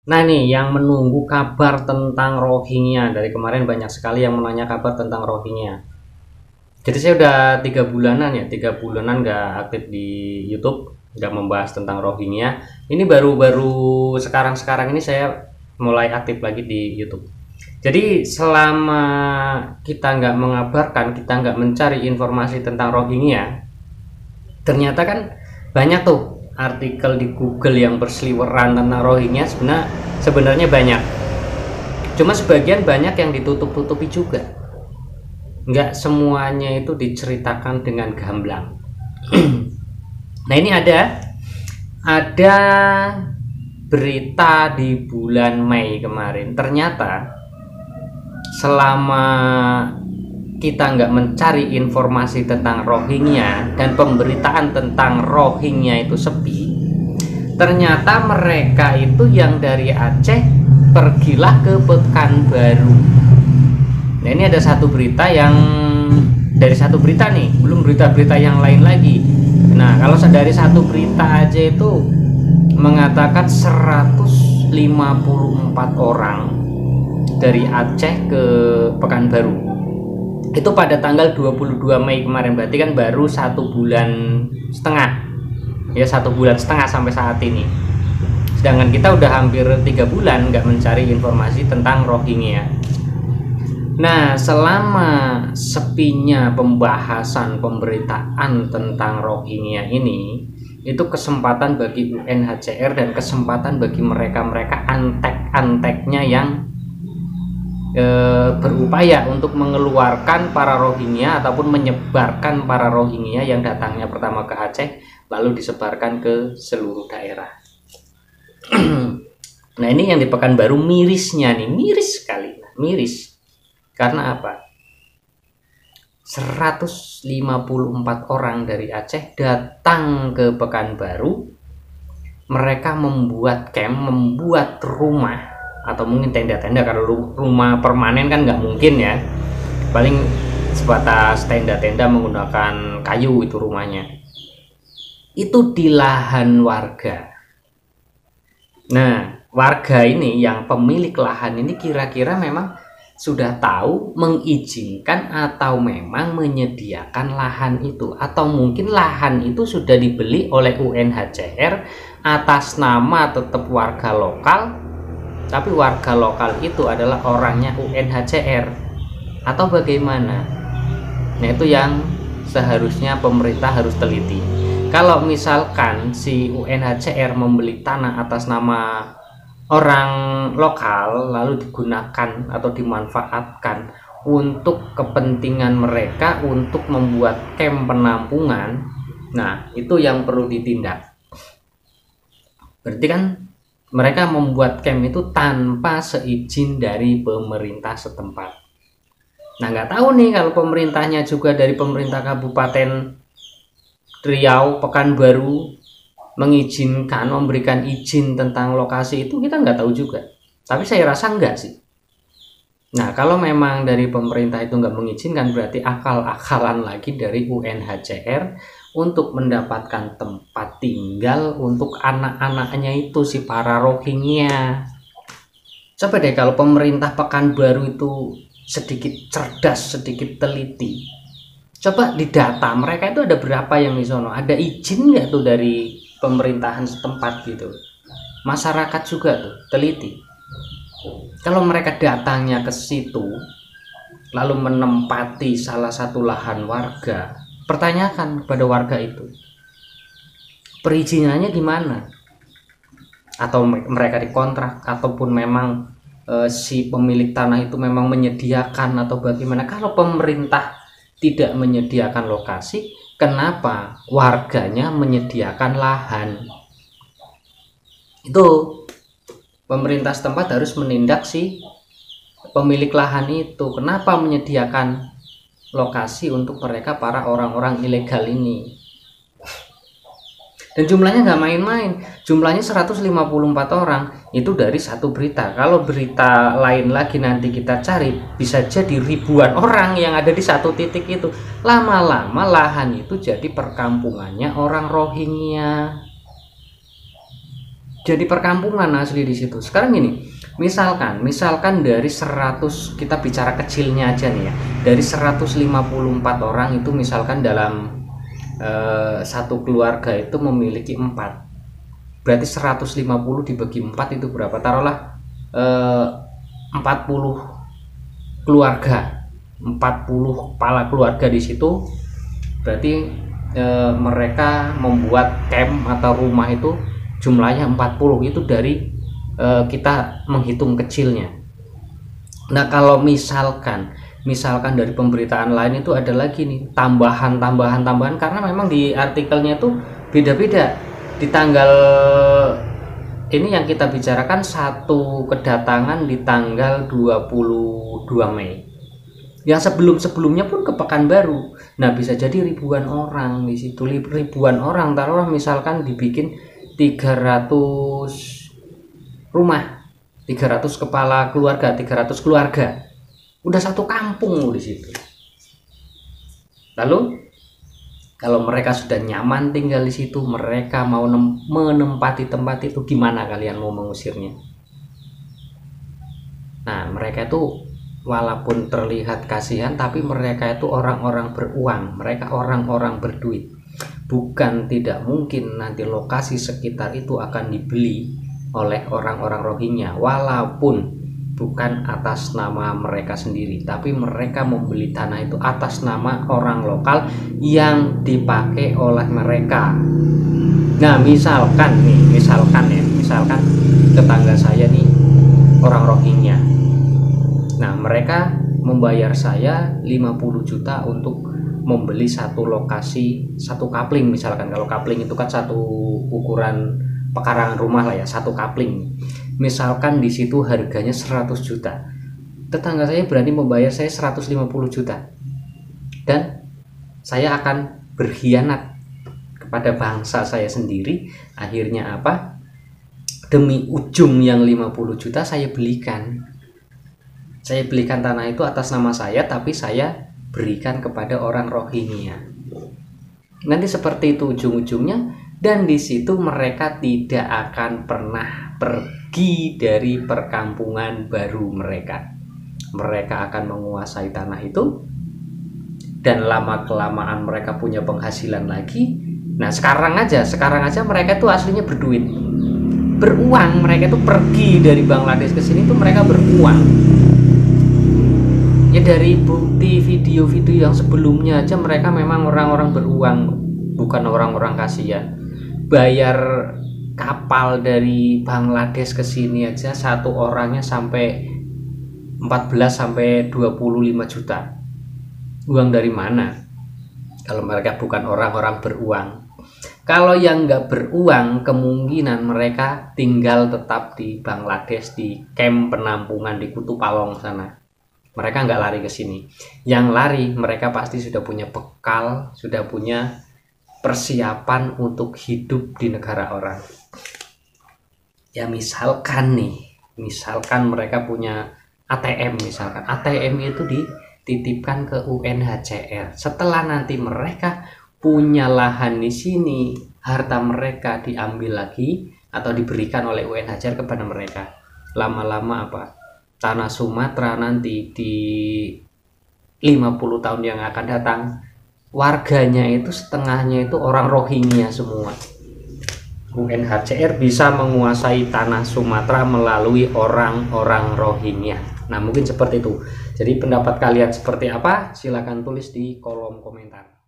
Nah nih, yang menunggu kabar tentang Rohingya, dari kemarin banyak sekali yang menanya kabar tentang Rohingya. Jadi saya udah 3 bulanan nggak aktif di YouTube, nggak membahas tentang Rohingya. Ini baru-baru sekarang ini saya mulai aktif lagi di YouTube. Jadi selama kita nggak mengabarkan, kita nggak mencari informasi tentang Rohingya, ternyata kan banyak tuh artikel di Google yang berseliweran tentang Rohingya. Sebenarnya banyak, cuma sebagian banyak yang ditutup-tutupi juga, nggak semuanya itu diceritakan dengan gamblang. Nah ini ada berita di bulan Mei kemarin, ternyata selama kita nggak mencari informasi tentang Rohingya dan pemberitaan tentang Rohingya itu sepi, ternyata mereka itu yang dari Aceh pergilah ke Pekanbaru. Nah ini ada satu berita yang dari satu berita nih, belum berita-berita yang lain lagi. Nah kalau dari satu berita aja itu mengatakan 154 orang dari Aceh ke Pekanbaru itu pada tanggal 22 Mei kemarin. Berarti kan baru 1 bulan setengah ya, 1 bulan setengah sampai saat ini. Sedangkan kita udah hampir 3 bulan nggak mencari informasi tentang Rohingya. Nah selama sepinya pembahasan pemberitaan tentang Rohingya ini, itu kesempatan bagi UNHCR dan kesempatan bagi mereka-mereka antek-anteknya yang berupaya untuk mengeluarkan para Rohingya ataupun menyebarkan para Rohingya yang datangnya pertama ke Aceh lalu disebarkan ke seluruh daerah. Nah ini yang di Pekanbaru mirisnya nih, miris sekali, miris. Karena apa? 154 orang dari Aceh datang ke Pekanbaru. Mereka membuat camp, membuat rumah atau mungkin tenda-tenda. Kalau rumah permanen kan nggak mungkin ya, paling sebatas tenda-tenda menggunakan kayu itu rumahnya. Itu di lahan warga. Nah warga ini yang pemilik lahan ini kira-kira memang sudah tahu mengizinkan atau memang menyediakan lahan itu, atau mungkin lahan itu sudah dibeli oleh UNHCR atas nama tetap warga lokal, tapi warga lokal itu adalah orangnya UNHCR atau bagaimana. Nah itu yang seharusnya pemerintah harus teliti. Kalau misalkan si UNHCR membeli tanah atas nama orang lokal lalu digunakan atau dimanfaatkan untuk kepentingan mereka untuk membuat camp penampungan, nah itu yang perlu ditindak. Berarti kan mereka membuat camp itu tanpa seizin dari pemerintah setempat. Nah nggak tahu nih kalau pemerintahnya juga dari pemerintah Kabupaten Riau, Pekanbaru mengizinkan, memberikan izin tentang lokasi itu, kita nggak tahu juga. Tapi saya rasa enggak sih. Nah kalau memang dari pemerintah itu nggak mengizinkan, berarti akal-akalan lagi dari UNHCR untuk mendapatkan tempat tinggal untuk anak-anaknya itu, si para Rohingya. Coba deh kalau pemerintah Pekanbaru itu sedikit cerdas, sedikit teliti, coba didata mereka itu ada berapa yang di sono, ada izin nggak tuh dari pemerintahan setempat gitu. Masyarakat juga tuh teliti. Kalau mereka datangnya ke situ lalu menempati salah satu lahan warga, pertanyakan kepada warga itu perizinannya gimana, atau mereka dikontrak, ataupun memang si pemilik tanah itu memang menyediakan atau bagaimana. Kalau pemerintah tidak menyediakan lokasi, kenapa warganya menyediakan lahan? Itu pemerintah setempat harus menindak si pemilik lahan itu. Kenapa menyediakan lokasi untuk mereka, para orang-orang ilegal ini? Dan jumlahnya nggak main-main, jumlahnya 154 orang itu dari satu berita. Kalau berita lain lagi nanti kita cari, bisa jadi ribuan orang yang ada di satu titik itu. Lama-lama lahan itu jadi perkampungannya orang Rohingya. jadi perkampungan asli di situ. Sekarang gini, misalkan dari 100, kita bicara kecilnya aja nih ya, dari 154 orang itu misalkan dalam satu keluarga itu memiliki 4, berarti 150 dibagi 4 itu berapa? Taruhlah 40 keluarga, 40 kepala keluarga di situ. Berarti mereka membuat camp atau rumah itu jumlahnya 40, itu dari kita menghitung kecilnya. Nah, kalau misalkan dari pemberitaan lain itu ada lagi nih tambahan karena memang di artikelnya itu beda-beda. Di tanggal ini yang kita bicarakan satu kedatangan di tanggal 22 Mei. Yang sebelumnya pun ke Pekanbaru. Nah, bisa jadi ribuan orang di situ, ribuan orang. Taruhlah misalkan dibikin 300 rumah, 300 kepala keluarga, 300 keluarga. Udah satu kampung di situ. Lalu kalau mereka sudah nyaman tinggal di situ, mereka mau menempati tempat itu, gimana kalian mau mengusirnya? Nah, mereka itu walaupun terlihat kasihan, tapi mereka itu orang-orang beruang, mereka orang-orang berduit. Bukan tidak mungkin nanti lokasi sekitar itu akan dibeli oleh orang-orang Rohingya, walaupun bukan atas nama mereka sendiri, tapi mereka membeli tanah itu atas nama orang lokal yang dipakai oleh mereka. Nah, misalkan tetangga saya nih orang Rohingya. Nah, mereka membayar saya 50 juta untuk membeli satu lokasi, satu kapling misalkan. Kalau kapling itu kan satu ukuran pekarangan rumah lah ya, satu kapling. Misalkan di situ harganya 100 juta. Tetangga saya berani membayar saya 150 juta. Dan saya akan berkhianat kepada bangsa saya sendiri. Akhirnya apa? Demi ujung yang 50 juta saya belikan. Saya belikan tanah itu atas nama saya, tapi saya berikan kepada orang Rohingya. Nanti seperti itu ujung-ujungnya, dan di situ mereka tidak akan pernah pergi dari perkampungan baru mereka. Mereka akan menguasai tanah itu, dan lama-kelamaan mereka punya penghasilan lagi. Nah, sekarang aja mereka itu aslinya berduit, beruang. Mereka itu pergi dari Bangladesh ke sini tuh mereka beruang. Ya, dari bukti video-video yang sebelumnya aja mereka memang orang-orang beruang, bukan orang-orang kasihan. Bayar kapal dari Bangladesh ke sini aja satu orangnya sampai 14 sampai 25 juta. Uang dari mana? Kalau mereka bukan orang-orang beruang. Kalau yang nggak beruang, kemungkinan mereka tinggal tetap di Bangladesh, di camp penampungan di Kutu Palong sana. Mereka nggak lari ke sini. Yang lari mereka pasti sudah punya bekal, sudah punya persiapan untuk hidup di negara orang. Ya, misalkan mereka punya ATM, misalkan ATM itu dititipkan ke UNHCR. Setelah nanti mereka punya lahan di sini, harta mereka diambil lagi atau diberikan oleh UNHCR kepada mereka. Lama-lama apa? Tanah Sumatera nanti di 50 tahun yang akan datang, warganya itu setengahnya itu orang Rohingya semua. UNHCR bisa menguasai tanah Sumatera melalui orang-orang Rohingya. Nah, mungkin seperti itu. Jadi pendapat kalian seperti apa? Silahkan tulis di kolom komentar.